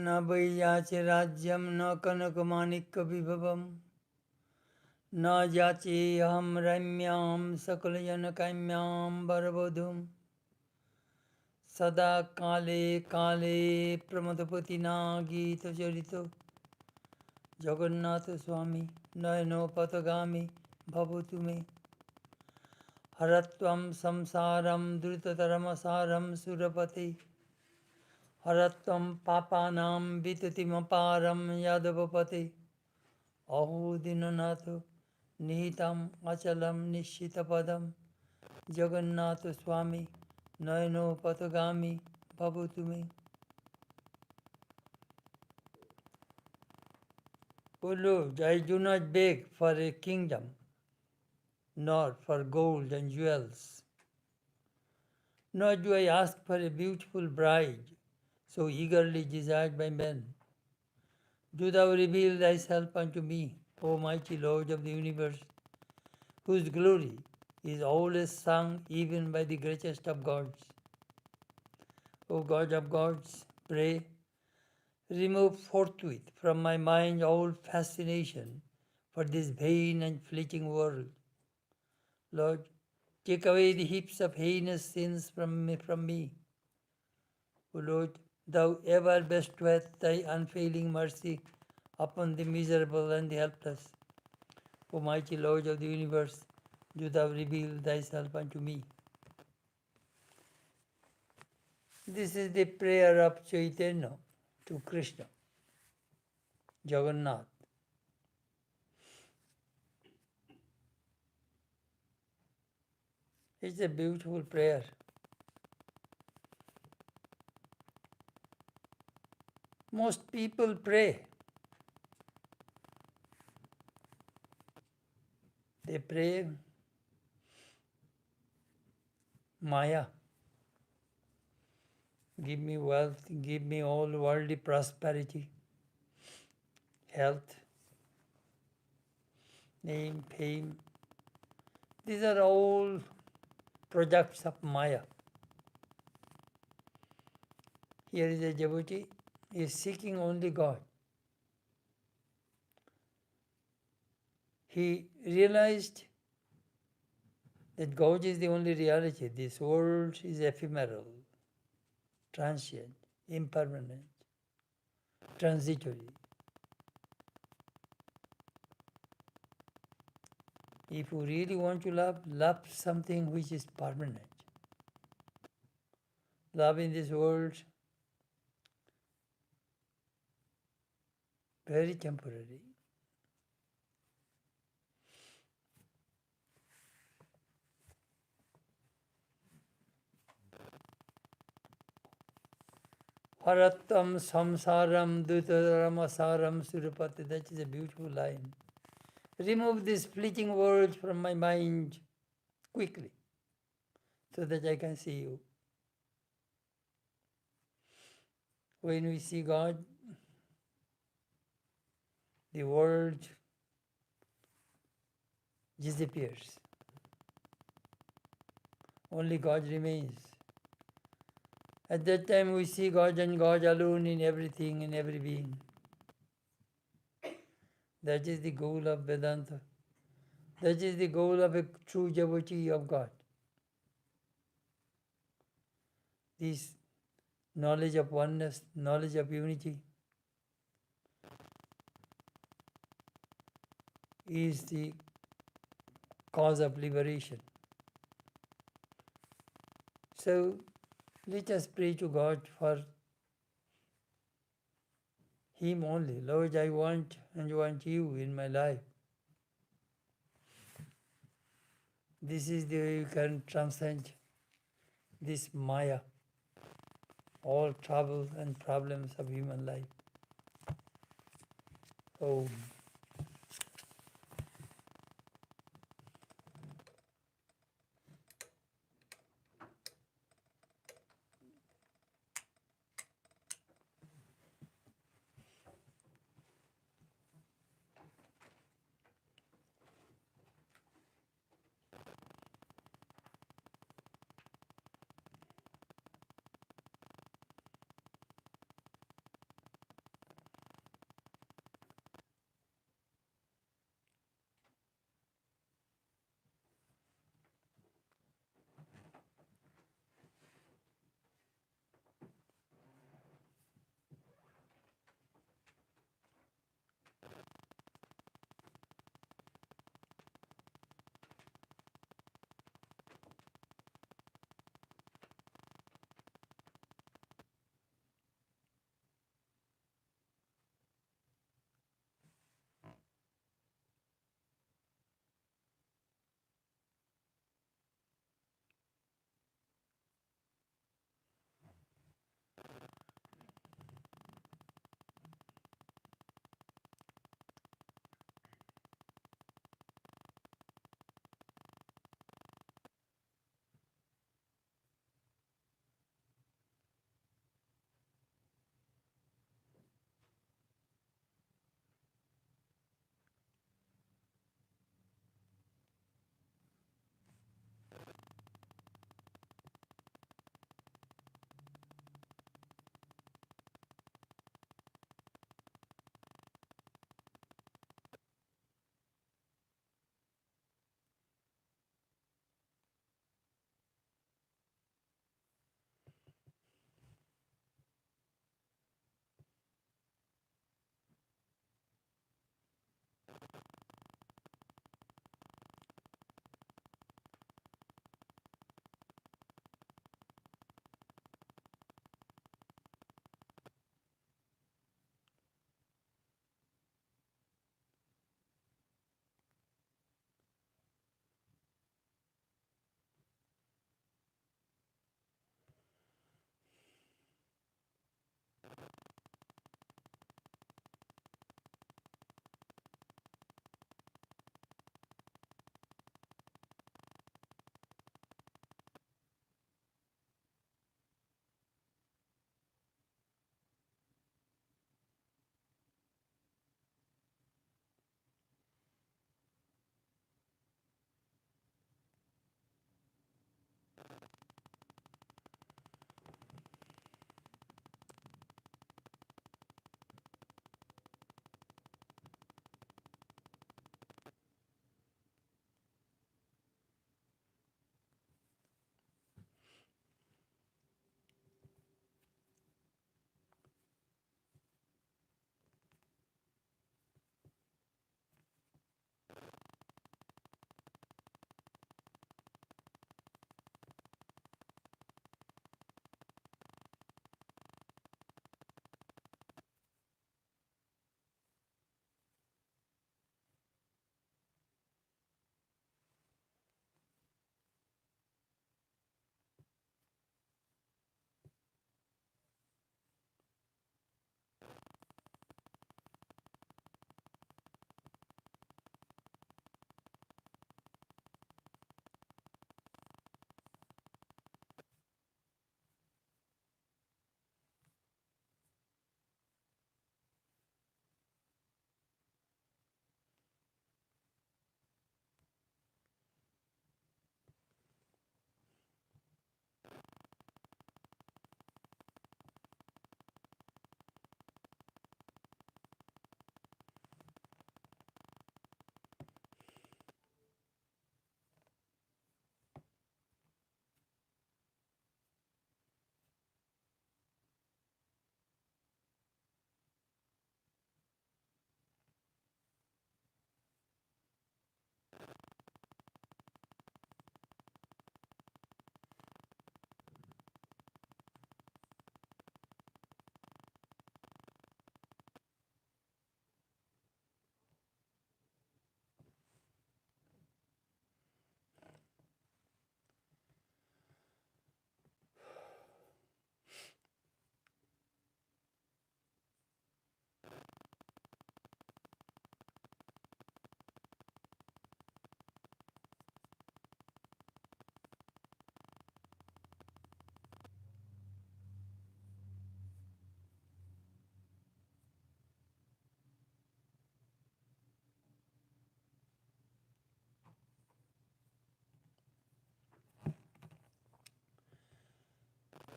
न वैयाचे राज्यम न कनकमाणिक्य विभवम न याचेऽहं रम्यां सकलजनकाम्यां वरवधूं सदा काले काले प्रमदपतिना गीतचरितो जगन्नाथ स्वामी नयनोपथगामी भवतु मे हरत्वं संसारं द्रुततरमसारं सुरपते हरत्वं पापानां विततिमपारं यादवपते अहो दीननाथ निहितं अचलं निश्चितपदं जगन्नाथ स्वामी नयनोपथगामी भवतु मे. O Lord, I do not beg for a kingdom, nor for gold and jewels, nor do I ask for a beautiful bride, so eagerly desired by men. Do thou reveal thyself unto me, O mighty Lord of the universe, whose glory is always sung even by the greatest of gods. O God of gods, pray, remove forthwith from my mind all fascination for this vain and fleeting world. Lord, take away the heaps of heinous sins from me. O Lord, thou ever bestowest thy unfailing mercy upon the miserable and the helpless. O mighty Lord of the universe, do thou reveal thyself unto me. This is the prayer of Chaitanya to Krishna, Jagannath. It's a beautiful prayer. Most people pray. They pray Maya. Give me wealth, give me all worldly prosperity, health, name, fame. These are all products of Maya. Here is a devotee, he is seeking only God. He realized that God is the only reality. This world is ephemeral, transient, impermanent, transitory. If you really want to love, love something which is permanent. Love in this world, very temporary. Harattam samsaram dutarasaram surapati. That is a beautiful line. Remove these fleeting words from my mind quickly so that I can see you. When we see God, the world disappears. Only God remains. At that time we see God and God alone in everything, in every being. That is the goal of Vedanta. That is the goal of a true devotee of God. This knowledge of oneness, knowledge of unity is the cause of liberation. So let us pray to God for Him only. Lord, I want you in my life. This is the way you can transcend this Maya, all troubles and problems of human life. Om.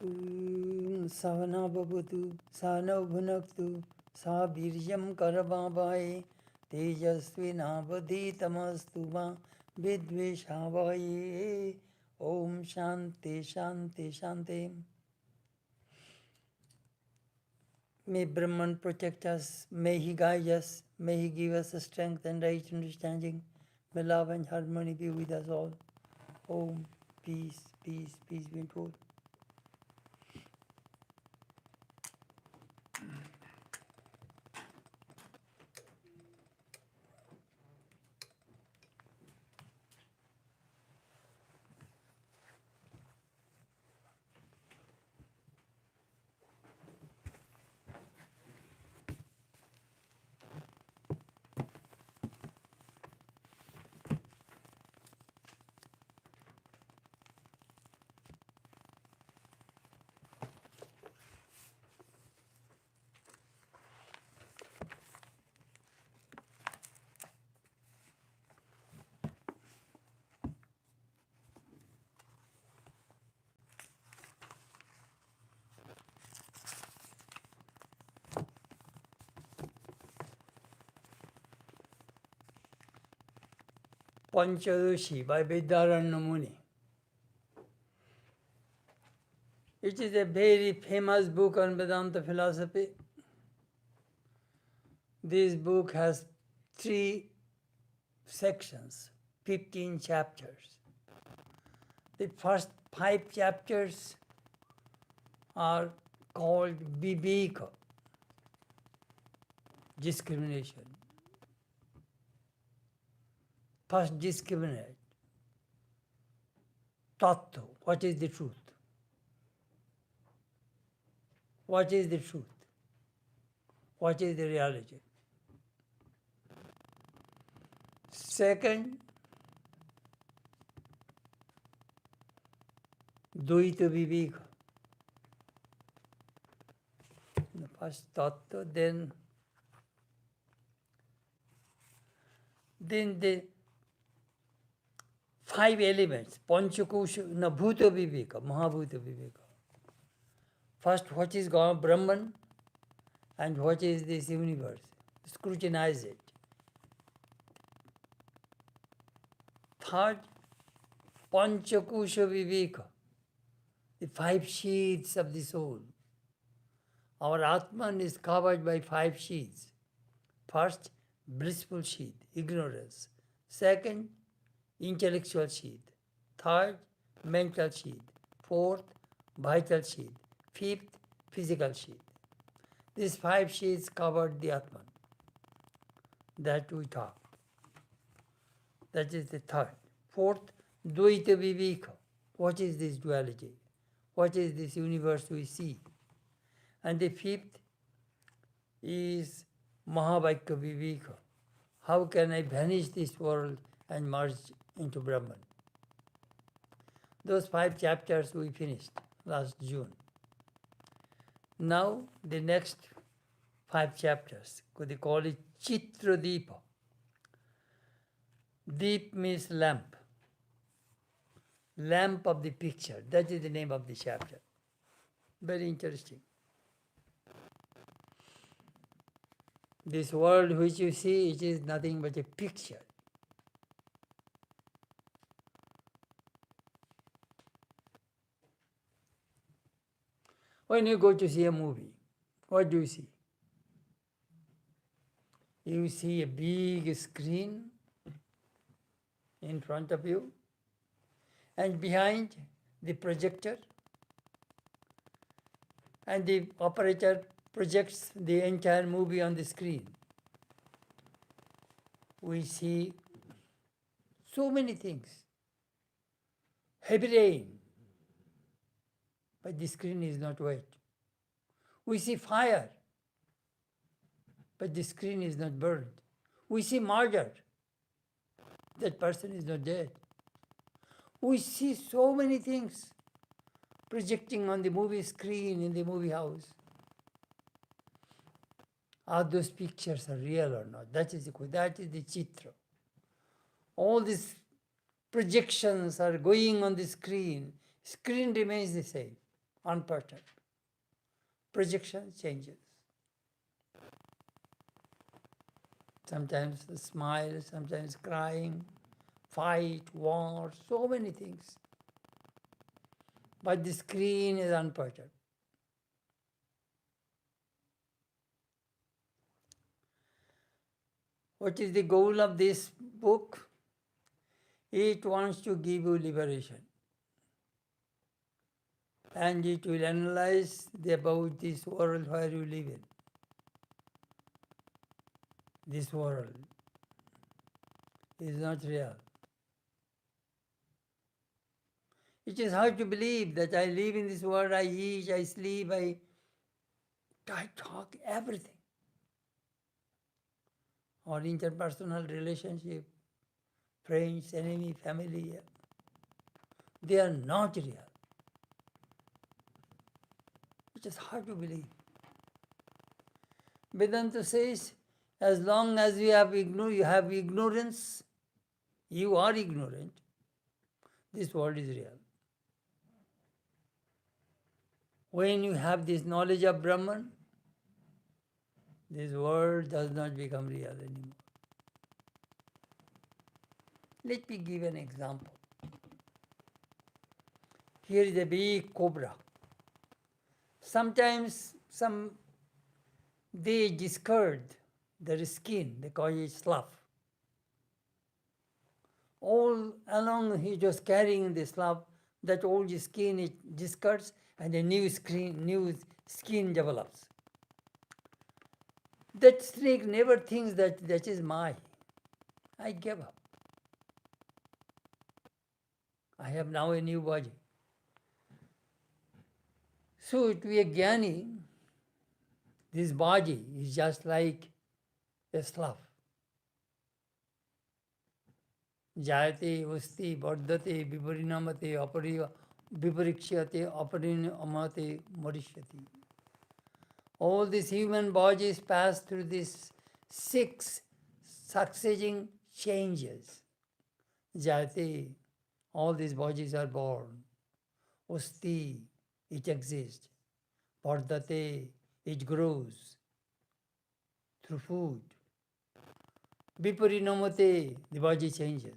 Sahana bhavatu, sahana bhunaktu, sa virjam karavavaye, tejasvinavadhitamastu ma vidvishavaye. Om Shanti Shanti Shanti. May Brahman protect us, may he guide us, may he give us the strength and right understanding. May love and harmony be with us all. Om, peace, peace, peace be told. Panchadasi by Vedanta Muni. It is a very famous book on Vedanta philosophy. This book has 3 sections, 15 chapters. The first 5 chapters are called Viveka, discrimination. First, discriminate. Tattva, what is the truth? What is the truth? What is the reality? Second, Dvaita Viveka. The first tattva, then the 5 elements, Panchakosha, Bhuta Viveka, Mahabhuta Viveka. First, what is God, Brahman, and what is this universe? Scrutinize it. Third, Panchakosha Viveka, the 5 sheaths of the soul. Our Atman is covered by 5 sheaths. First, blissful sheath, ignorance. Second, intellectual sheath. Third, mental sheath. Fourth, vital sheath. Fifth, physical sheath. These 5 sheaths covered the Atman. That we talk. That is the third. Fourth, Dvaita Viveka. What is this duality? What is this universe we see? And the fifth is Mahavakya Viveka. How can I banish this world and merge into Brahman? Those 5 chapters we finished last June. Now the next 5 chapters, they call it Chitra Deepa. Deep means lamp. Lamp of the picture. That is the name of the chapter. Very interesting. This world which you see, it is nothing but a picture. When you go to see a movie, what do you see? You see a big screen in front of you, and behind the projector, and the operator projects the entire movie on the screen. We see so many things. Heavy rain, but the screen is not wet. We see fire, but the screen is not burned. We see murder, that person is not dead. We see so many things projecting on the movie screen in the movie house. Are those pictures are real or not? That is the chitra. All these projections are going on the screen. Screen remains the same. unperturbed. Projection changes. Sometimes smile, sometimes crying, fight, war, so many things. But the screen is unperturbed. What is the goal of this book? It wants to give you liberation. And it will analyze about this world where you live in. This world is not real. It is hard to believe that I live in this world, I eat, I sleep, I talk, everything. Or interpersonal relationship, friends, enemy, family, they are not real. It is hard to believe. Vedanta says, as long as you have ignorance, you are ignorant, this world is real. When you have this knowledge of Brahman, this world does not become real anymore. Let me give an example. Here is a big cobra. Sometimes they discard their skin, they call it slough. All along he was carrying the slough, that old skin it discards and a new skin develops. That snake never thinks that that is mine. I gave up. I have now a new body. So to a jnani, this body is just like a slough. Jayate, usti, vardate, viparinamate, viparikshate, aparinamate, marishyati. All these human bodies pass through these 6 succeeding changes. Jayate, all these bodies are born. Usti, it exists. Vardate, it grows through food. Viparinamate, the body changes.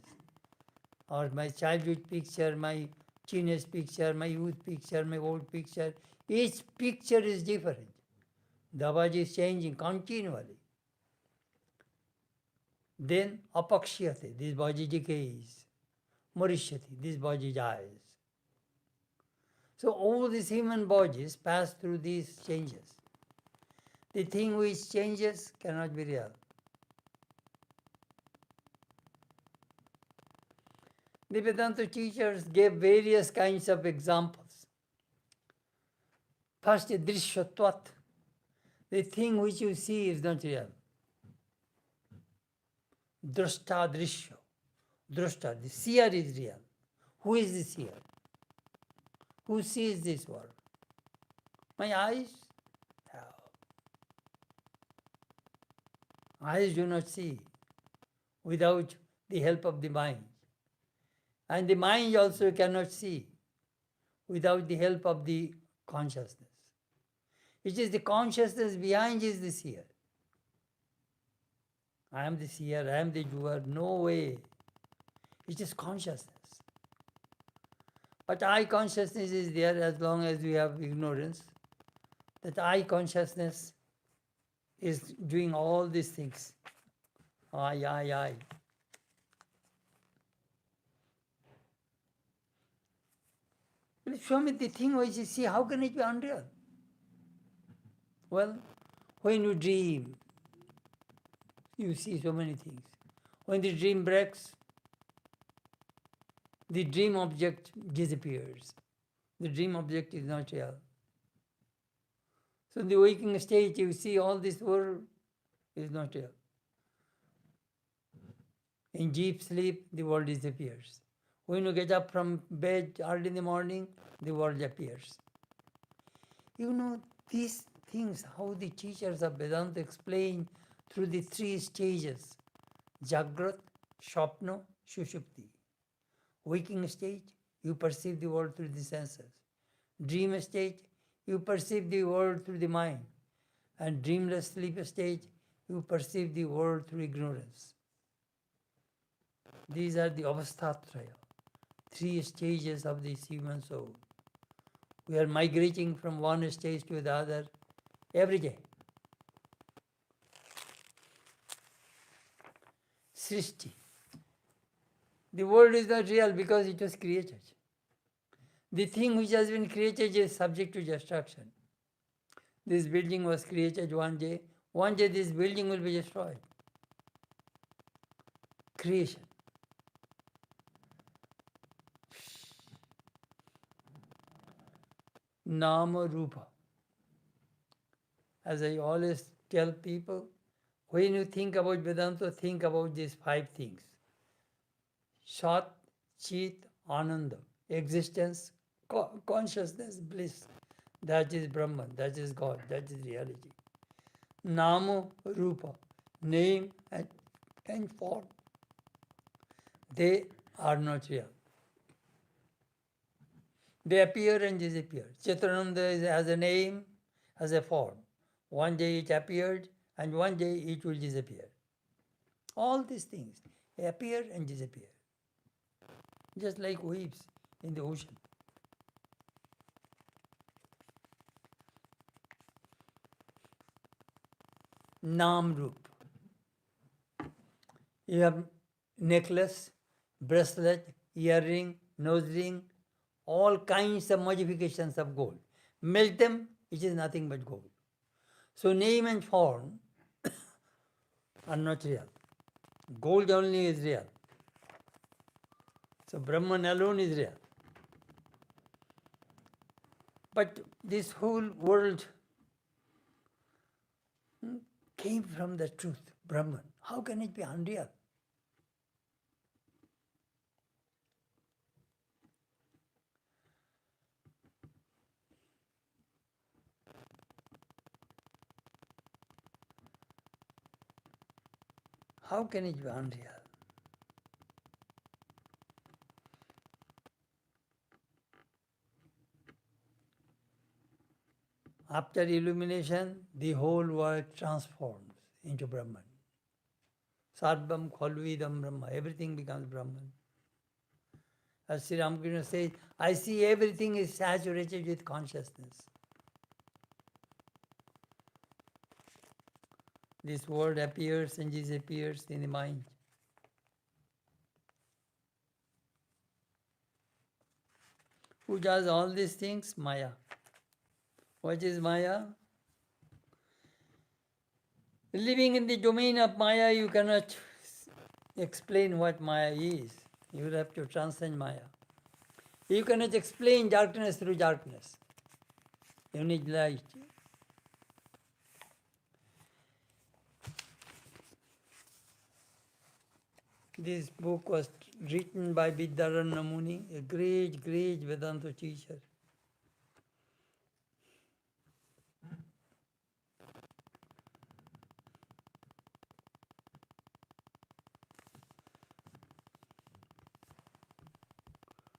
Or my childhood picture, my teenage picture, my youth picture, my old picture, each picture is different. The body is changing continually. Then apakshyate, this body decays. Marishyati, this body dies. So all these human bodies pass through these changes. The thing which changes cannot be real. The Vedanta teachers gave various kinds of examples. First, drishyatvat. The thing which you see is not real. Drashta drishya. Drashta, the seer is real. Who is the seer? Who sees this world? My eyes? No. Eyes do not see without the help of the mind. And the mind also cannot see without the help of the consciousness. It is the consciousness behind is the seer. I am the seer, I am the doer. No way. It is consciousness. But I consciousness is there as long as we have ignorance. That I consciousness is doing all these things. I. Well, show me the thing which you see, how can it be unreal? Well, when you dream, you see so many things. When the dream breaks, the dream object disappears. The dream object is not real. So in the waking state, you see all this world is not real. In deep sleep, the world disappears. When you get up from bed early in the morning, the world appears. You know, these things, how the teachers of Vedanta explain through the 3 stages, Jagrat, Shapna, Sushupti. Waking state, you perceive the world through the senses. Dream state, you perceive the world through the mind. And dreamless sleep state, you perceive the world through ignorance. These are the avasthatraya, 3 stages of this human soul. We are migrating from one stage to the other every day. Srishti. The world is not real because it was created. The thing which has been created is subject to destruction. This building was created one day. One day this building will be destroyed. Creation. Nama Rupa. As I always tell people, when you think about Vedanta, think about these 5 things. Sat, Chit, Ananda, existence, consciousness, bliss. That is Brahman, that is God, that is reality. Nama, Rupa, name and form. They are not real. They appear and disappear. Chitananda has a name, has a form. One day it appeared and one day it will disappear. All these things appear and disappear. Just like waves in the ocean. Nam Rup. You have necklace, bracelet, earring, nose ring, all kinds of modifications of gold. Melt them, it is nothing but gold. So name and form are not real. Gold only is real. So Brahman alone is real. But this whole world came from the truth, Brahman. How can it be unreal? How can it be unreal? After illumination, the whole world transforms into Brahman. Sarvam khalvidam Brahma, everything becomes Brahman. As Sri Ramakrishna says, I see everything is saturated with consciousness. This world appears and disappears in the mind. Who does all these things? Maya. What is Maya? Living in the domain of Maya, you cannot explain what Maya is. You will have to transcend Maya. You cannot explain darkness through darkness. You need light. This book was written by Vidyaranya Muni, a great Vedanta teacher.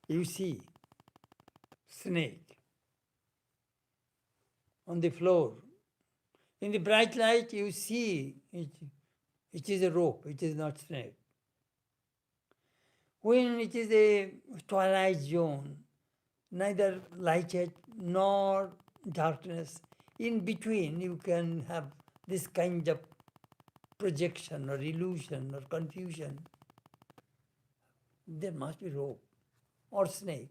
You see snake on the floor. In the bright light, you see it is a rope, it is not snake. When it is a twilight zone, neither lighted nor darkness, in between you can have this kind of projection or illusion or confusion. There must be rope or snake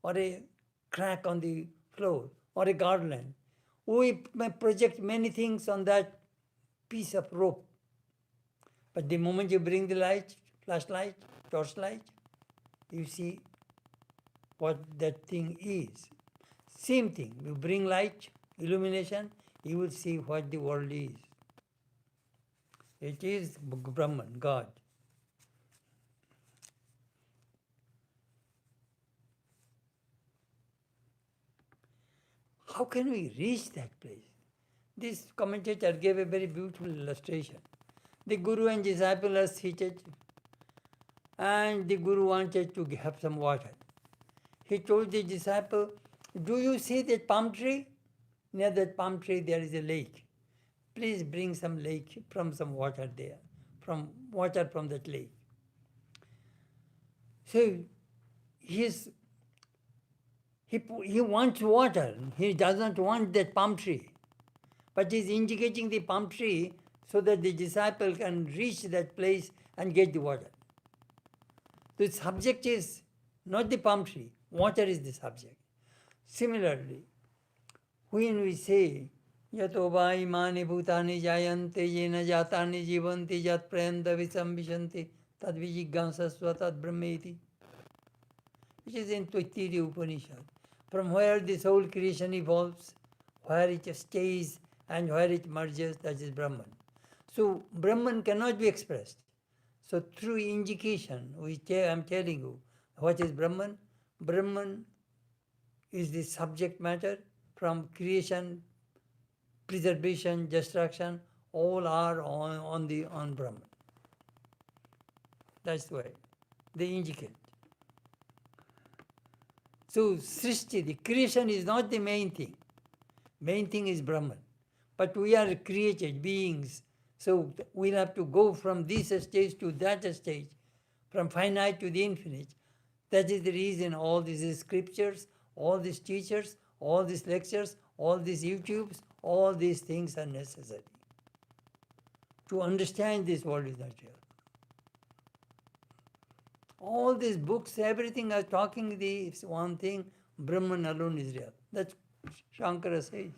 or a crack on the floor or a garland. We may project many things on that piece of rope. But the moment you bring the light, flashlight, torchlight, you see what that thing is. Same thing, you bring light, illumination, you will see what the world is. It is Brahman, God. How can we reach that place? This commentator gave a very beautiful illustration. The Guru and disciple are seated, and the Guru wanted to have some water. He told the disciple, Do you see that palm tree? Near that palm tree there is a lake. Please bring some lake from some water there, from water from that lake. So he wants water. He doesn't want that palm tree. But he's indicating the palm tree so that the disciple can reach that place and get the water. The subject is not the palm tree, water is the subject. Similarly, when we say, Yato va imani bhutani jayante yena jatani jivanti jat prayanta visambhishanti tad vijiggansasva tad brahmeti, which is in Taittiriya Upanishad. From where this whole creation evolves, where it stays and where it merges, that is Brahman. So Brahman cannot be expressed. So through indication, I am telling you, what is Brahman? Brahman is the subject matter. From creation, preservation, destruction, all are on Brahman. That's why they indicate. So Srishti, the creation is not the main thing. Main thing is Brahman. But we are created beings. So we'll have to go from this stage to that stage, from finite to the infinite. That is the reason all these scriptures, all these teachers, all these lectures, all these YouTubes, all these things are necessary. To understand this world is not real. All these books, everything are talking this one thing, Brahman alone is real. That's Shankara says.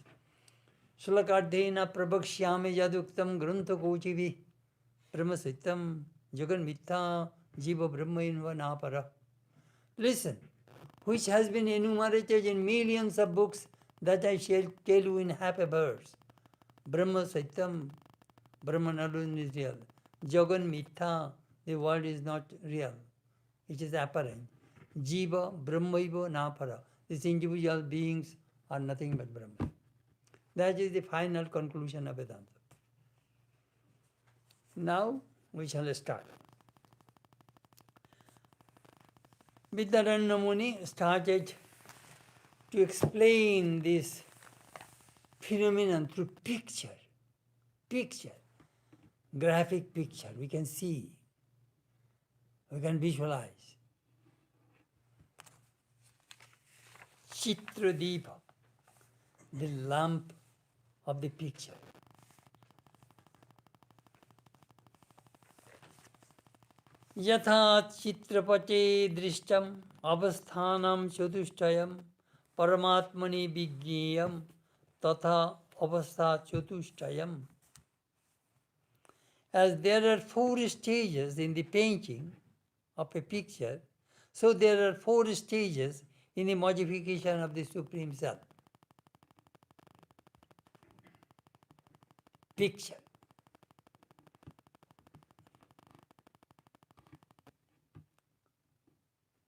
Sulakadhena prabhakshyame yaduktam grantha kochivi brahma sitam jagan mitha jiva brahmainva napara. Listen, which has been enumerated in millions of books that I shall tell you in half a verse. Brahma Satyam, Brahman alone is real. Jagan Mitha, the world is not real. It is apparent. Jiva, Brahmaiva, Napara. These individual beings are nothing but Brahman. That is the final conclusion of Vedanta. Now we shall start. Vidyadharana Muni started to explain this phenomenon through picture, graphic picture. We can see, we can visualize. Chitra Deepa, the lamp of the picture. Yatha chitrapate drishtam avasthanam chatushtayam paramatmani vigneyam tatha avastha chatushtayam. As there are 4 stages in the painting of a picture, so there are 4 stages in the modification of the Supreme Self. Picture.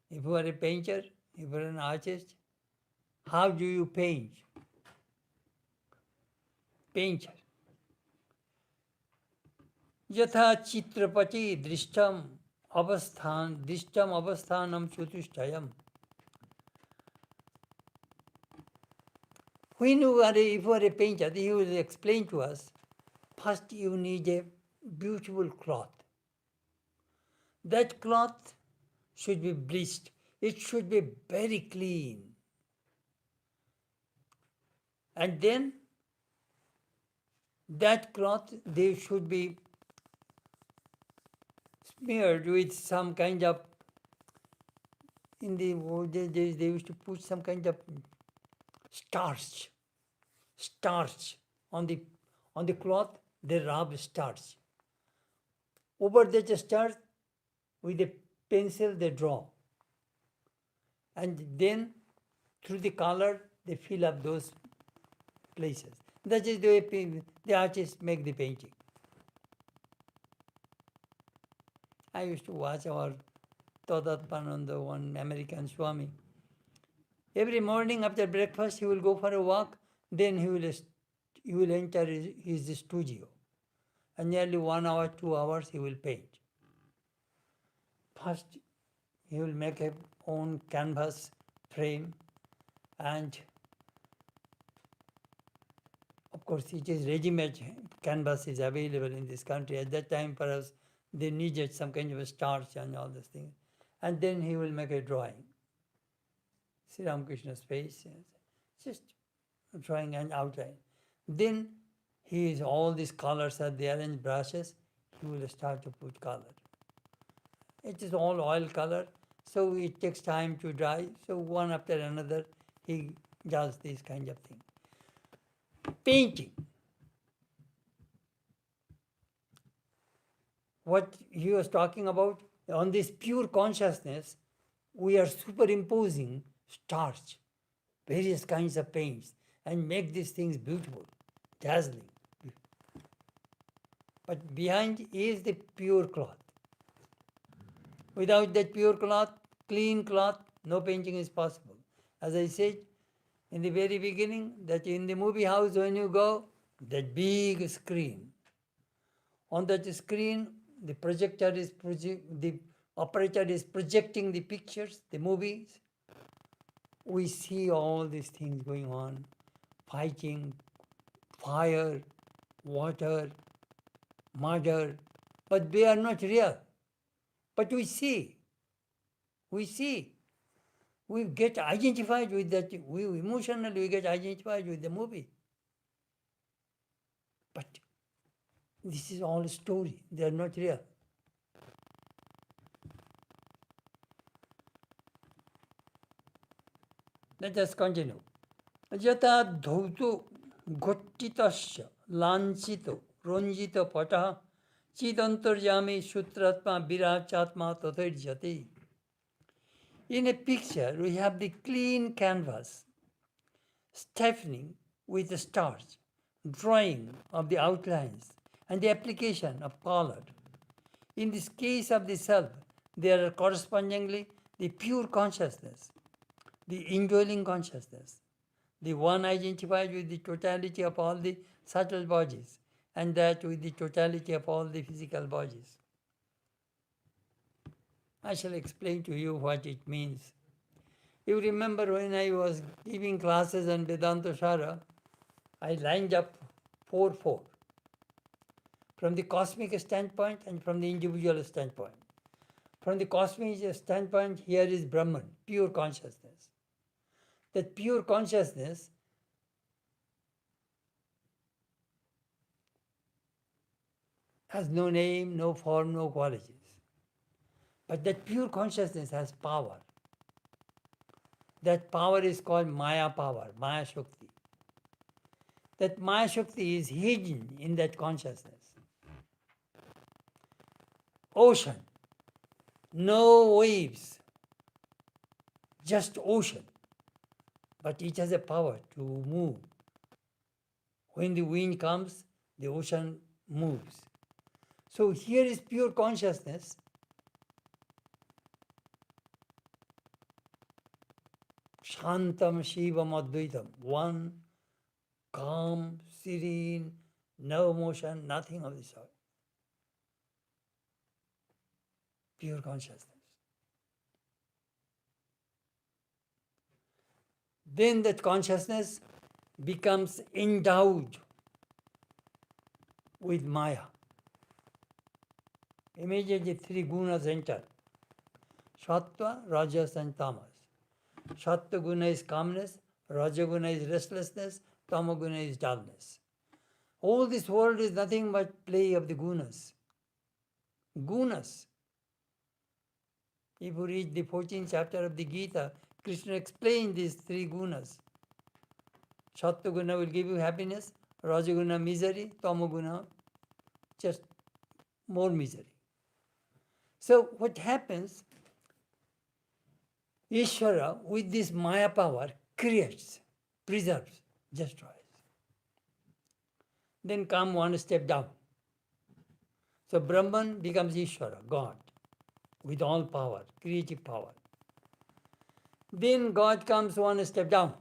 If you are a painter, if you are an artist, how do you paint? Painter. Yatha chitrapati drishtam avasthanam chatushtayam. When if you are a painter, he will explain to us, first you need a beautiful cloth. That cloth should be bleached. It should be very clean. And then that cloth, they should be smeared with some kind of, in the old days they used to put some kind of starch on the cloth. They rub starch. Over that starch, with a pencil they draw. And then through the color they fill up those places. That is the way the artists make the painting. I used to watch our Tadatpananda, one American Swami. Every morning after breakfast he will go for a walk, then he will enter his studio. And nearly 1 hour, 2 hours he will paint. First he will make a own canvas frame, And of course, it is ready-made canvas is available in this country. At that time, perhaps they needed some kind of a starch and all those things. And then he will make a drawing. Sri Ramakrishna's face, just drawing an outline. Then all these colors are there in brushes, he will start to put color. It is all oil color, so it takes time to dry. So one after another, he does this kind of thing. Painting. What he was talking about, on this pure consciousness, we are superimposing starch, various kinds of paints, and make these things beautiful, dazzling. But behind is the pure cloth. Without that pure cloth, clean cloth, no painting is possible. As I said in the very beginning, that in the movie house when you go, that big screen. On that screen, the operator is projecting the pictures, the movies. We see all these things going on, fighting, fire, water, murder, but they are not real. But we see, we get identified with that, we emotionally get identified with the movie. But this is all a story, they are not real. Let us continue. Yata dhautu gottitasya lanchito ronjito pataha chidantarjami sutratma virachatma tathirjati. In a picture, we have the clean canvas, stiffening with the starch, drawing of the outlines, and the application of color. In this case of the self, there are correspondingly the pure consciousness, the indwelling consciousness, the one identified with the totality of all the subtle bodies, and that with the totality of all the physical bodies. I shall explain to you what it means. You remember when I was giving classes on Vedanta Shara, I lined up 4-4, from the cosmic standpoint and from the individual standpoint. From the cosmic standpoint, here is Brahman, pure consciousness. That pure consciousness has no name, no form, no qualities. But that pure consciousness has power. That power is called Maya power, Maya Shakti. That Maya Shakti is hidden in that consciousness. Ocean, no waves, just ocean. But it has a power to move. When the wind comes, the ocean moves. So here is pure consciousness. Shantam Shivam Advaitam, one, calm, serene, no emotion, nothing of the sort. Pure consciousness. Then that consciousness becomes endowed with Maya. Imagine the three gunas enter. Sattva, Rajas and Tamas. Sattva guna is calmness, Raja guna is restlessness, Tama guna is dullness. All this world is nothing but play of the gunas. Gunas. If you read the 14th chapter of the Gita, Krishna explained these three gunas. Sattva guna will give you happiness, Raja guna misery, Tama guna just more misery. So what happens, Ishvara with this Maya power creates, preserves, destroys. Then come one step down. So Brahman becomes Ishvara, God, with all power, creative power. Then God comes one step down.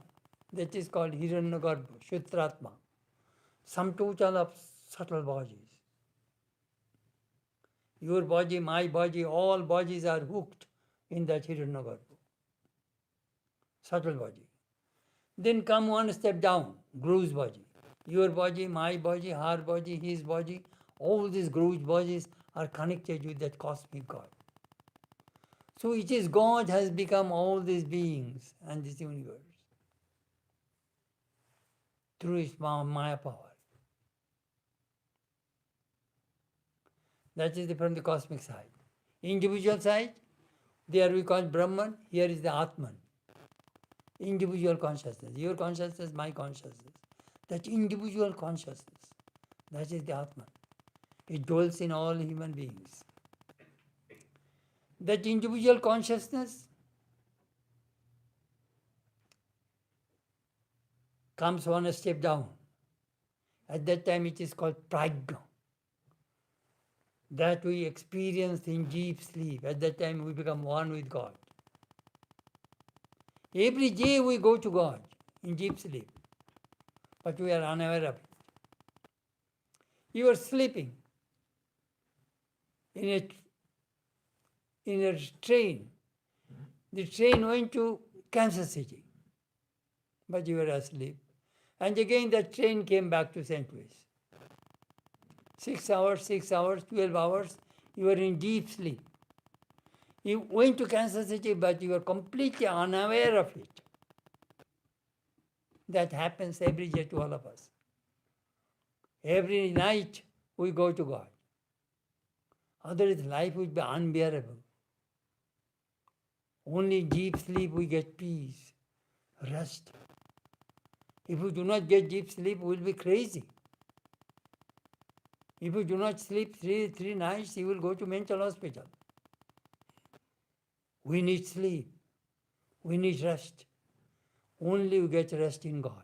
That is called Hiranyagarbha, Shutratma, sum total of subtle bodies. Your body, my body, all bodies are hooked in that Hiranyagarbha, subtle body. Then come one step down, Guru's body. Your body, my body, her body, his body, all these Guru's bodies are connected with that cosmic God. So it is God has become all these beings and this universe through his Maya power. That is from the cosmic side. Individual side, there we call Brahman, here is the Atman. Individual consciousness, your consciousness, my consciousness. That individual consciousness, that is the Atman. It dwells in all human beings. That individual consciousness comes one step down. At that time it is called prajna. That we experience in deep sleep. At that time we become one with God. Every day we go to God in deep sleep, but we are unaware of it. You are sleeping in a train. The train went to Kansas City, but you were asleep. And again the train came back to St. Louis. 6 hours, 12 hours, you were in deep sleep. You went to Kansas City, but you were completely unaware of it. That happens every day to all of us. Every night we go to God. Otherwise life would be unbearable. Only in deep sleep we get peace, rest. If we do not get deep sleep, we will be crazy. If you do not sleep three nights, you will go to mental hospital. We need sleep. We need rest. Only we get rest in God.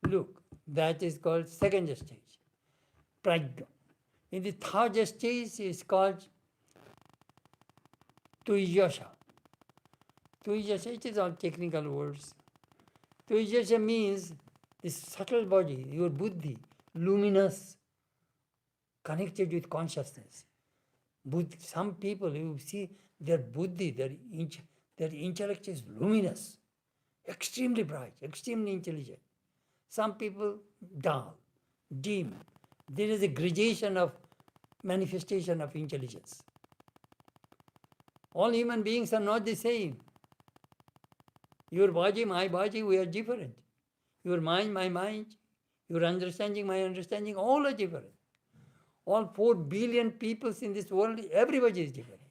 Look, that is called second stage, prajna. In the third stage is called tuijasha. Tuijasha, it is all technical words. Tuijasha means this subtle body, your buddhi, luminous, connected with consciousness. Some people, you see their buddhi, their intellect is luminous, extremely bright, extremely intelligent. Some people dull, dim. There is a gradation of manifestation of intelligence. All human beings are not the same. Your body, my body, we are different. Your mind, my mind, your understanding, my understanding, all are different. All 4 billion people in this world, everybody is different.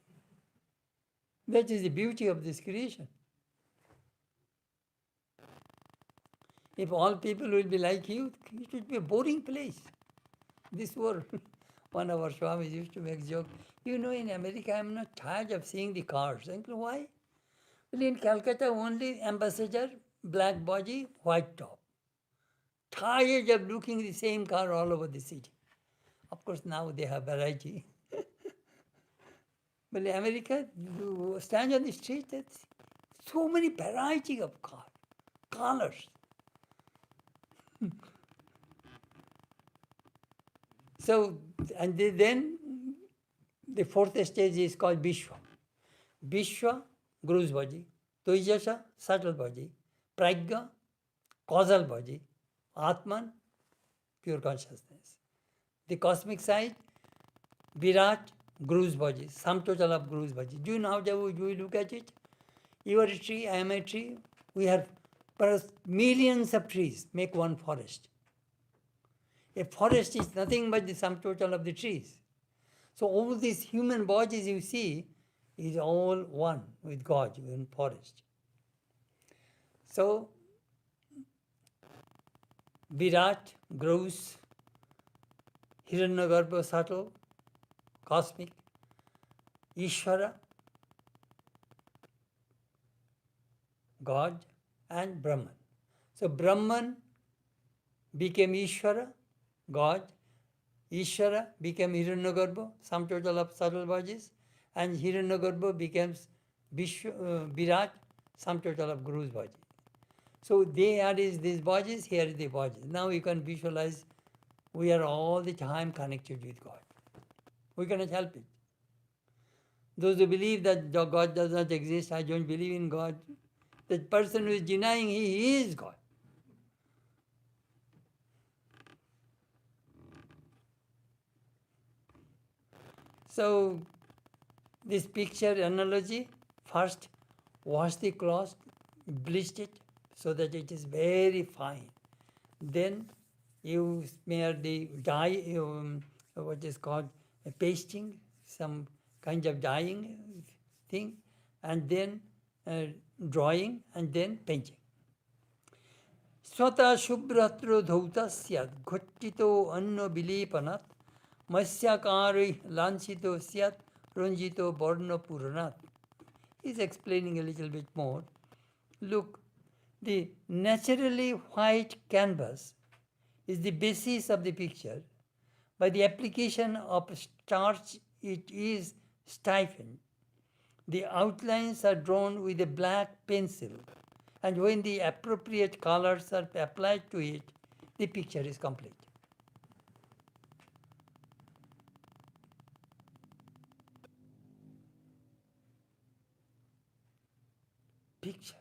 That is the beauty of this creation. If all people will be like you, it would be a boring place, this world. One of our Swamis used to make joke, you know, in America, I'm not tired of seeing the cars. I go, why? Well, in Calcutta, only ambassador, black body, white top. Tired of looking the same car all over the city. Of course, now they have variety. But in America, you stand on the street, there's so many variety of cars, colors. So, and then the fourth stage is called Vishwa. Vishwa, Guru's body. Tuijasha, subtle body. Prajna, causal body. Atman, pure consciousness. The cosmic side, Virat, Guru's body, sum total of Guru's body. Do you know how we look at it? You are a tree, I am a tree. We have perhaps millions of trees make one forest. A forest is nothing but the sum total of the trees. So all these human bodies you see is all one with God in forest. So Virat, gross, Hiranyagarbha, subtle, cosmic, Ishvara, God, and Brahman. So Brahman became Ishvara, God. Ishvara became Hiranyagarbha, sum total of subtle bodies, and Hiranyagarbha becomes Virat, sum total of Guru's body. So they are these bodies, here is the bodies. Now you can visualize we are all the time connected with God. We cannot help it. Those who believe that God does not exist, I don't believe in God, The person who is denying he is God. So, this picture analogy, first wash the cloth, bleach it so that it is very fine. Then you smear the dye, what is called pasting, some kind of dyeing thing, and then drawing, and then painting. स्वतः शुभ्रत्रो धौता स्यात् घट्टितो अन्न विलेपनात् मत्स्याकारै लांछितो स्यात् रंजितो वर्ण पूरणात्. He's explaining a little bit more. Look, the naturally white canvas is the basis of the picture. By the application of starch, it is stiffened. The outlines are drawn with a black pencil, and when the appropriate colors are applied to it, the picture is complete. Picture.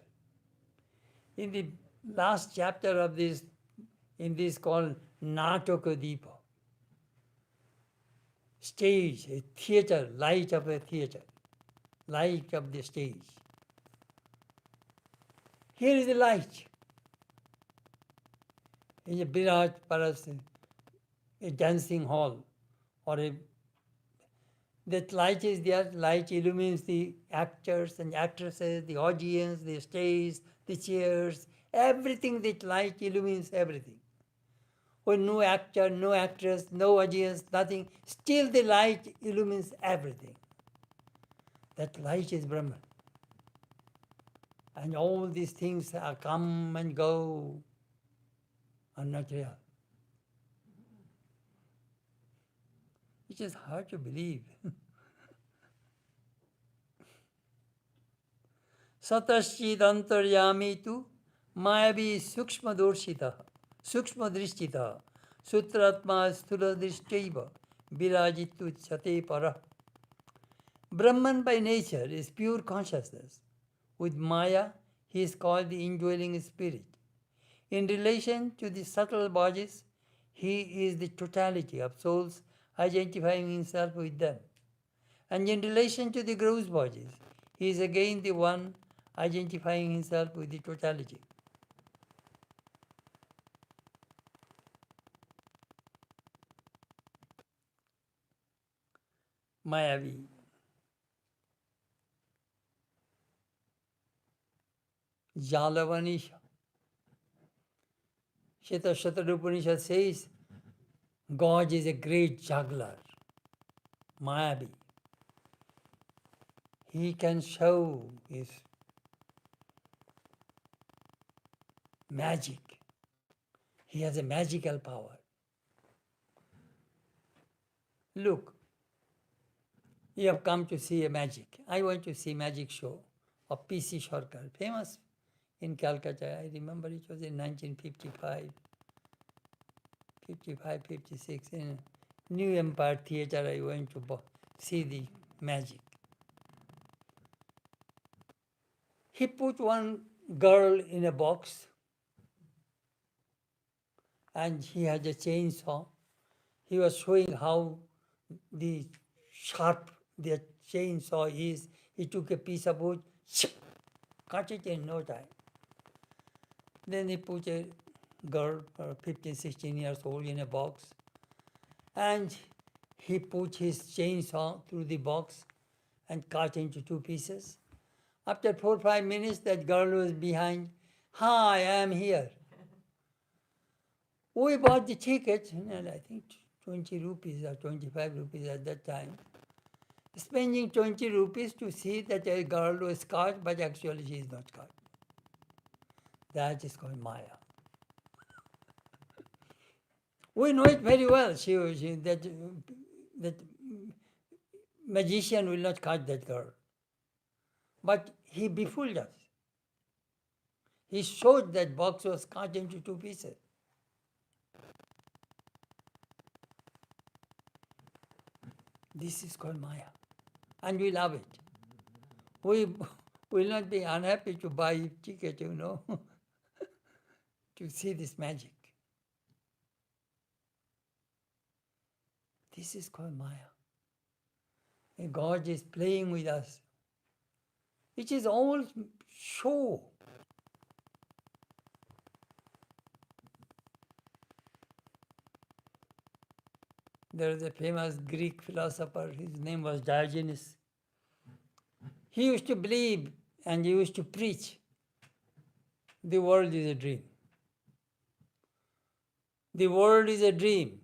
In the last chapter of this, in this called Nataka Deepa, stage, a theater, light of a theater, light of the stage. Here is the light. In a Virat Paras, a dancing hall, or that light is there, light illumines the actors and actresses, the audience, the stage, the chairs, everything, that light illumines everything. When no actor, no actress, no audience, nothing, still the light illumines everything. That light is Brahman. And all these things are come and go, are not real. It is hard to believe. Sataschid antaryami tu mayavi sukshma dorshita, sukshma drishtita, sutratma sthula drishtaiva, virajitu chate para. Brahman by nature is pure consciousness. With Maya, he is called the indwelling spirit. In relation to the subtle bodies, he is the totality of souls identifying himself with them. And in relation to the gross bodies, he is again the one identifying himself with the totality. Mayavi. Jalavanisha. Sheta Upanishad says, God is a great juggler, Mayavi. He can show his magic. He has a magical power. Look, you have come to see a magic. I went to see magic show of P.C. Sarkar, famous in Calcutta. I remember it was in 1955, 56. In New Empire Theatre, I went to see the magic. He put one girl in a box, and he had a chainsaw. He was showing how the sharp the chainsaw is. He took a piece of wood, cut it in no time. Then he put a girl, 15, 16 years old, in a box, and he put his chainsaw through the box and cut into 2 pieces. After 4 or 5 minutes, that girl was behind. Hi, I am here. We bought the ticket, and I think 20 rupees or 25 rupees at that time. Spending 20 rupees to see that a girl was caught, but actually she is not caught. That is called Maya. We know it very well. That magician will not catch that girl. But he befooled us. He showed that box was cut into 2 pieces. This is called Maya. And we love it. will not be unhappy to buy ticket, to see this magic. This is called Maya. And God is playing with us. It is all show. There is a famous Greek philosopher, his name was Diogenes. He used to believe and he used to preach the world is a dream. The world is a dream.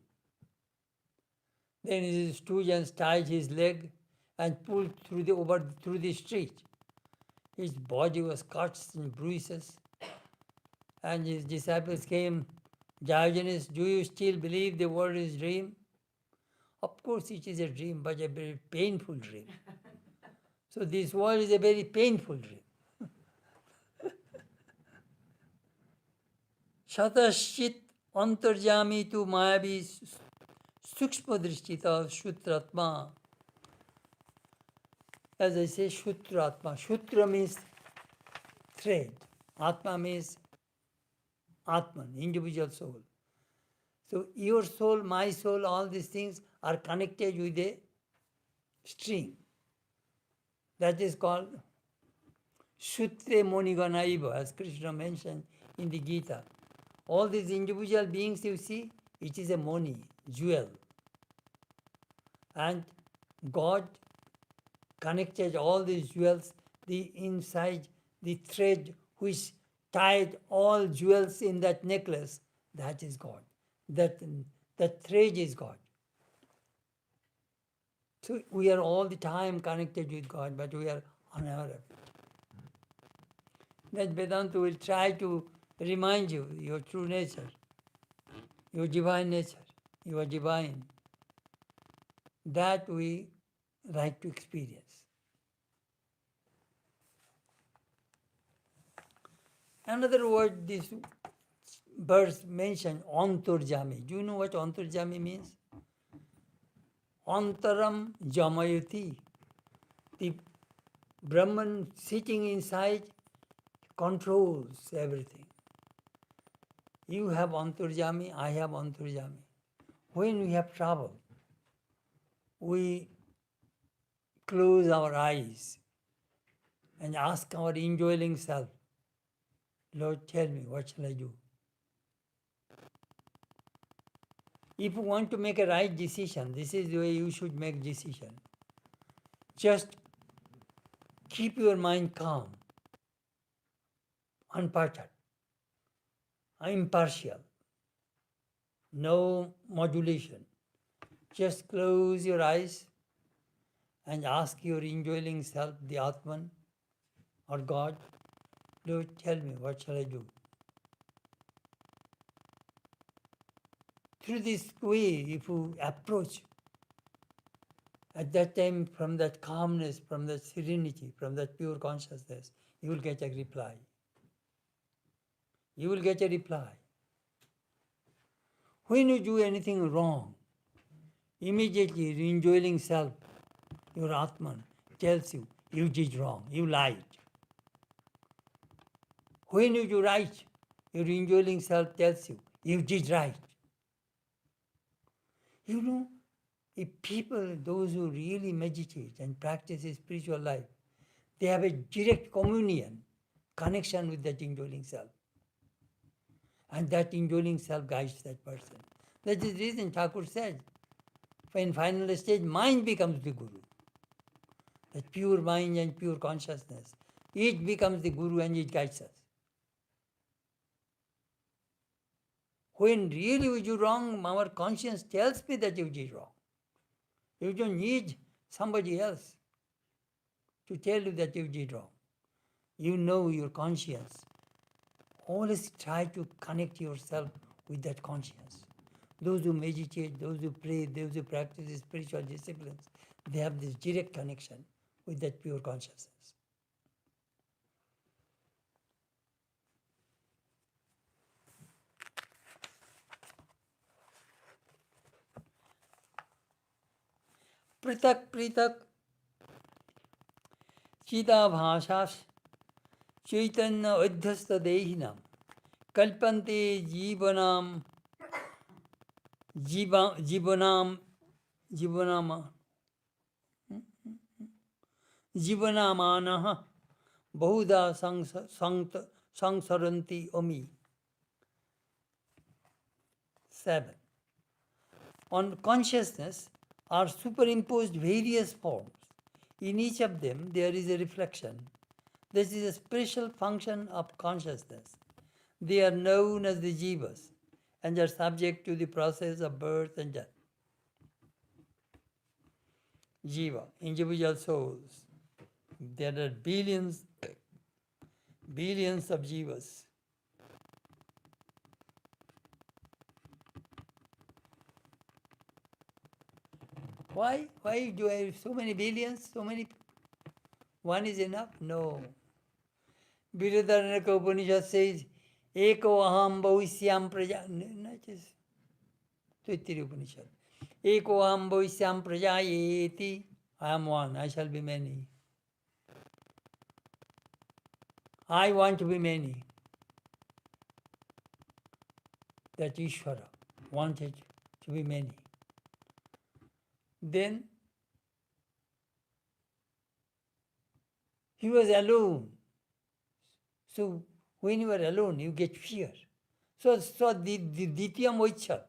Then his students tied his leg and pulled through the street. His body was cuts and bruises. And his disciples came, Diogenes, do you still believe the world is a dream? Of course it is a dream, but a very painful dream. So this world is a very painful dream. Shataschit antarjami tu mayavi sukshma drishtita shutratma. As I say, shutratma. Shutra means thread. Atma means Atman, individual soul. So your soul, my soul, all these things are connected with a string. That is called Sutre Moniganaiva, as Krishna mentioned in the Gita. All these individual beings you see, it is a moni, jewel. And God connected all these jewels, the inside, the thread which tied all jewels in that necklace, that is God. That thread is God. So we are all the time connected with God, but we are unaware of it. That Vedanta will try to remind you your true nature, your divine nature, you are divine. That we like to experience. Another word this verse mentioned, antarjami. Do you know what antarjami means? Antaram jamayati. The Brahman sitting inside controls everything. You have antarjami, I have antarjami. When we have trouble, we close our eyes and ask our indwelling self, Lord, tell me, what shall I do? If you want to make a right decision, this is the way you should make decision. Just keep your mind calm, unperturbed, impartial, no modulation. Just close your eyes and ask your indwelling self, the Atman or God, Lord, tell me, what shall I do? Through this way, if you approach, at that time, from that calmness, from that serenity, from that pure consciousness, you will get a reply. You will get a reply. When you do anything wrong, immediately your indwelling self, your Atman, tells you, you did wrong, you lied. When you do right, your indwelling self tells you, you did right. You know, if people, those who really meditate and practice a spiritual life, they have a direct communion, connection with that indwelling self. And that indwelling self guides that person. That is the reason Thakur said, in final stage, mind becomes the guru. That pure mind and pure consciousness, it becomes the guru and it guides us. When really we do wrong, our conscience tells me that you did wrong. You don't need somebody else to tell you that you did wrong. You know your conscience. Always try to connect yourself with that conscience. Those who meditate, those who pray, those who practice spiritual disciplines, they have this direct connection with that pure consciousness. Pritak pritak chida bhasha Chaitanya adhyasta dehinam kalpante jivanam jivanama jivanamanah bahuda sangsaranti ami. 7. On consciousness are superimposed various forms. In each of them there is a reflection. This is a special function of consciousness. They are known as the jivas and are subject to the process of birth and death. Jiva, individual souls. There are billions of jivas. Why? Why do I have so many billions? So many? One is enough? No. Vedanta Upanishad says, Eko aham bhavishyam praja. Not just Taittiriya Upanishad. Eko aham bhavishyam prajayeti. I am one, I shall be many. I want to be many. That Ishvara wanted to be many. Then he was alone. So when you are alone, you get fear. So the Ditya Moichat,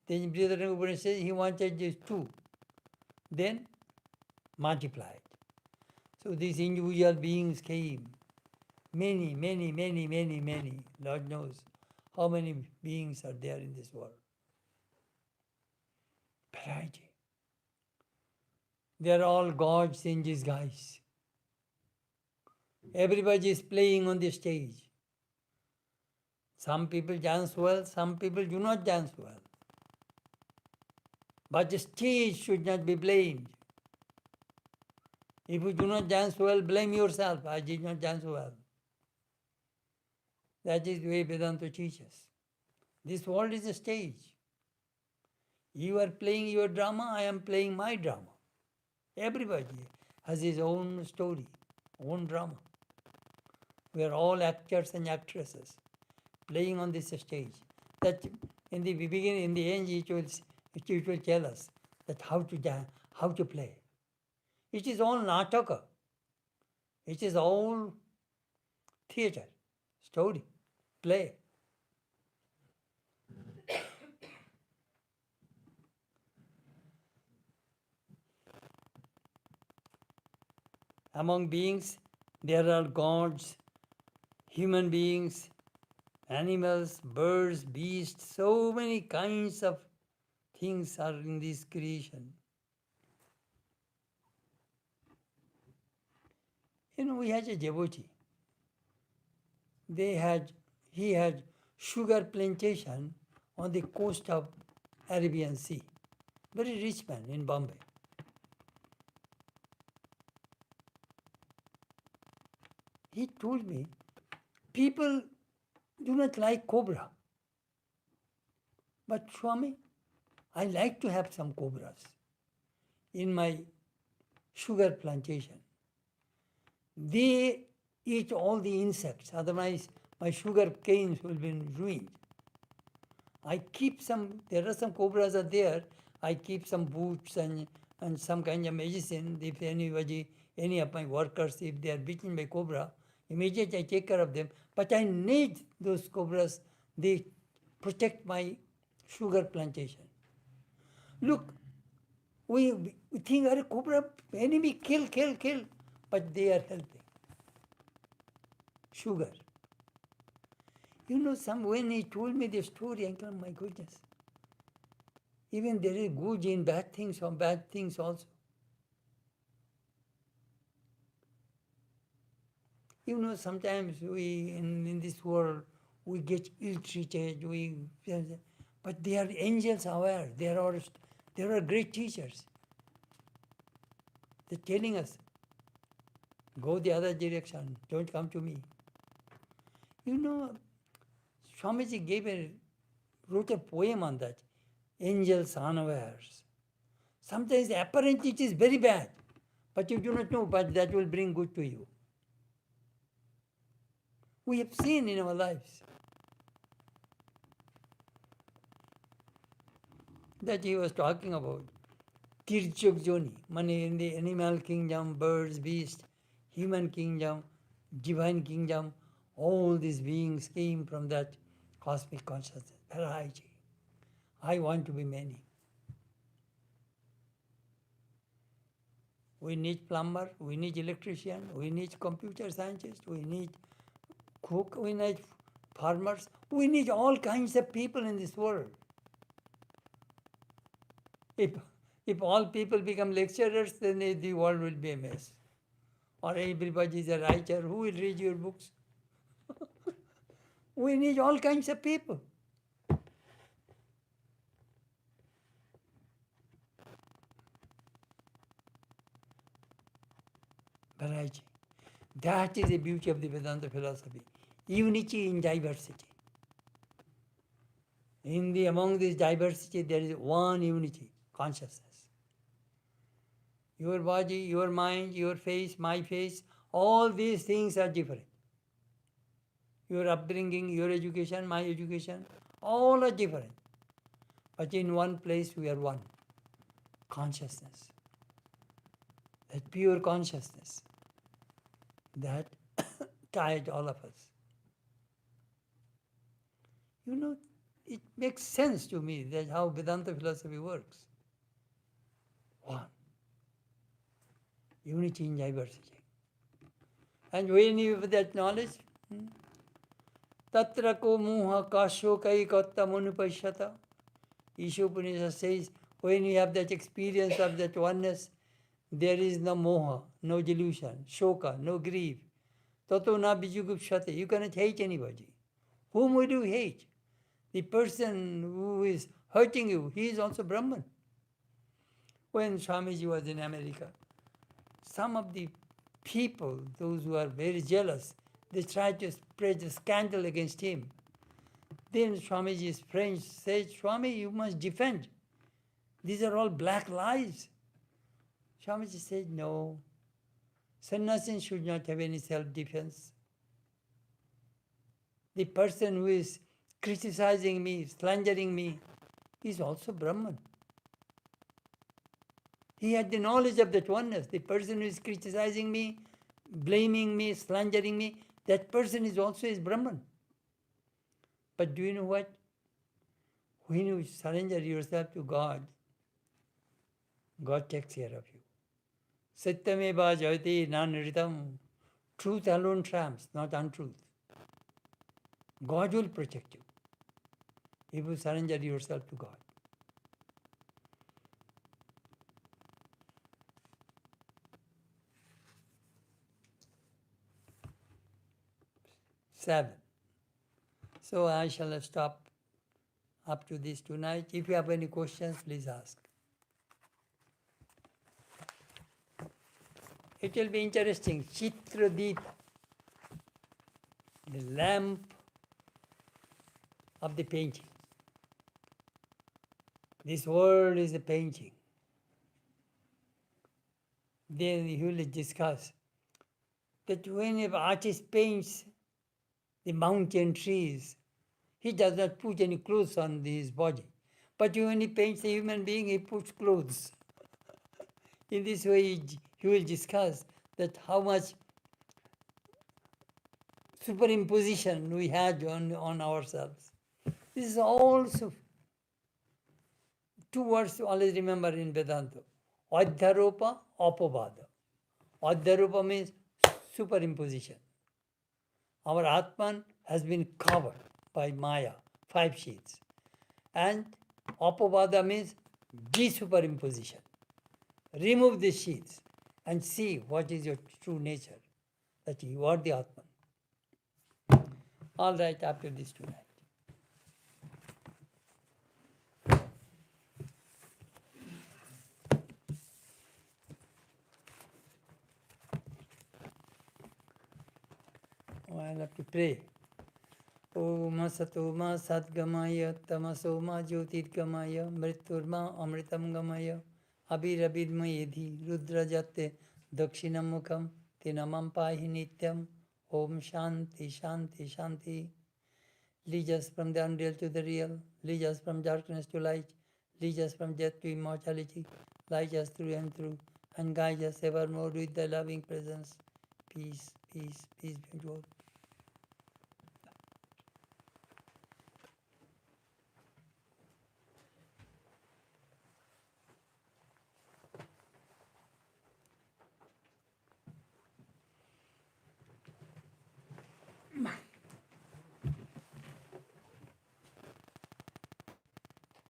then Vedanta Upanishad says he wanted just two. Then multiplied. So these individual beings came. Many. Lord knows how many beings are there in this world. Variety. They are all gods in disguise. Everybody is playing on the stage. Some people dance well, some people do not dance well. But the stage should not be blamed. If you do not dance well, blame yourself. I did not dance well. That is the way Vedanta teaches. This world is a stage. You are playing your drama, I am playing my drama. Everybody has his own story, own drama. We are all actors and actresses playing on this stage. That in the beginning, in the end, it will tell us that how to dance, how to play. It is all nataka. It is all theater, story, play. Among beings, there are gods, human beings, animals, birds, beasts, so many kinds of things are in this creation. We had a devotee. He had sugar plantation on the coast of Arabian Sea. Very rich man in Bombay. He told me, people do not like cobra. But Swami, I like to have some cobras in my sugar plantation. They eat all the insects, otherwise my sugar canes will be ruined. I keep some, there are some cobras are there, I keep some boots and some kind of medicine. If any of my workers, if they are bitten by cobra, immediately I take care of them. But I need those cobras, they protect my sugar plantation. Look, we think, are cobra, enemy, kill, but they are helping. Sugar. When he told me the story, I thought, my goodness, even there is good in bad things or bad things also. Sometimes we, in this world, we get ill-treated, but they are angels aware, they are great teachers. They're telling us, go the other direction, don't come to me. Swamiji wrote a poem on that, angels unawares. Sometimes apparently it is very bad, but you do not know, but that will bring good to you. We have seen in our lives that he was talking about. Tirchuk Joni, money in the animal kingdom, birds, beasts, human kingdom, divine kingdom, all these beings came from that cosmic consciousness, variety. I want to be many. We need plumber, we need electrician, we need computer scientist, we need cook, we need farmers, we need all kinds of people in this world. If all people become lecturers, then the world will be a mess. Or everybody is a writer, who will read your books? We need all kinds of people. Variety. That is the beauty of the Vedanta philosophy. Unity in diversity. Among this diversity, there is one unity, consciousness. Your body, your mind, your face, my face, all these things are different. Your upbringing, your education, my education, all are different. But in one place we are one. Consciousness. That pure consciousness that tied all of us. It makes sense to me that how Vedanta philosophy works. One. Unity in diversity. And when you have that knowledge, Tatra ko muha kasho kai katta manupashyata. Ishopanishad says, when you have that experience of that oneness, there is no moha, no delusion, shoka, no grief. Tato na bijugupshate. You cannot hate anybody. Whom would you hate? The person who is hurting you, he is also Brahman. When Swamiji was in America, some of the people, those who are very jealous, they tried to spread a scandal against him. Then Swamiji's friends said, Swami, you must defend. These are all black lies. Swamiji said, no. Sannyasin should not have any self-defense. The person who is criticizing me, slandering me, is also Brahman. He had the knowledge of that oneness. The person who is criticizing me, blaming me, slandering me, that person is also his Brahman. But do you know what? When you surrender yourself to God, God takes care of you. Satyameva jayate nanritam. Truth alone triumphs, not untruth. God will protect you if you surrender yourself to God. Seven. So I shall stop up to this tonight. If you have any questions, please ask. It will be interesting. Chitradeep, the lamp of the painting. This world is a painting. Then he will discuss that when an artist paints the mountain trees, he does not put any clothes on his body. But when he paints a human being, he puts clothes. In this way, he will discuss that how much superimposition we had on ourselves. This is also two words to always remember in Vedanta. Adhyaropa, apavada. Adhyaropa means superimposition. Our Atman has been covered by Maya, 5 sheets. And apavada means de-superimposition. Remove the sheets and see what is your true nature, that you are the Atman. All right, after this tonight. I'll have to pray. Om Satoma Satgamaya Tamasoma Jyotirgamaya Mriturma Amritam Gamaya Abhirabhidmayedhi Rudrajate Dakshinamukam Tinamam Pahi Nityam Om Shanti, Shanti, Shanti. Lead us from the unreal to the real. Lead us from darkness to light. Lead us from death to immortality. Light us through and through. And guide us evermore with thy loving presence. Peace, peace, peace be unto all.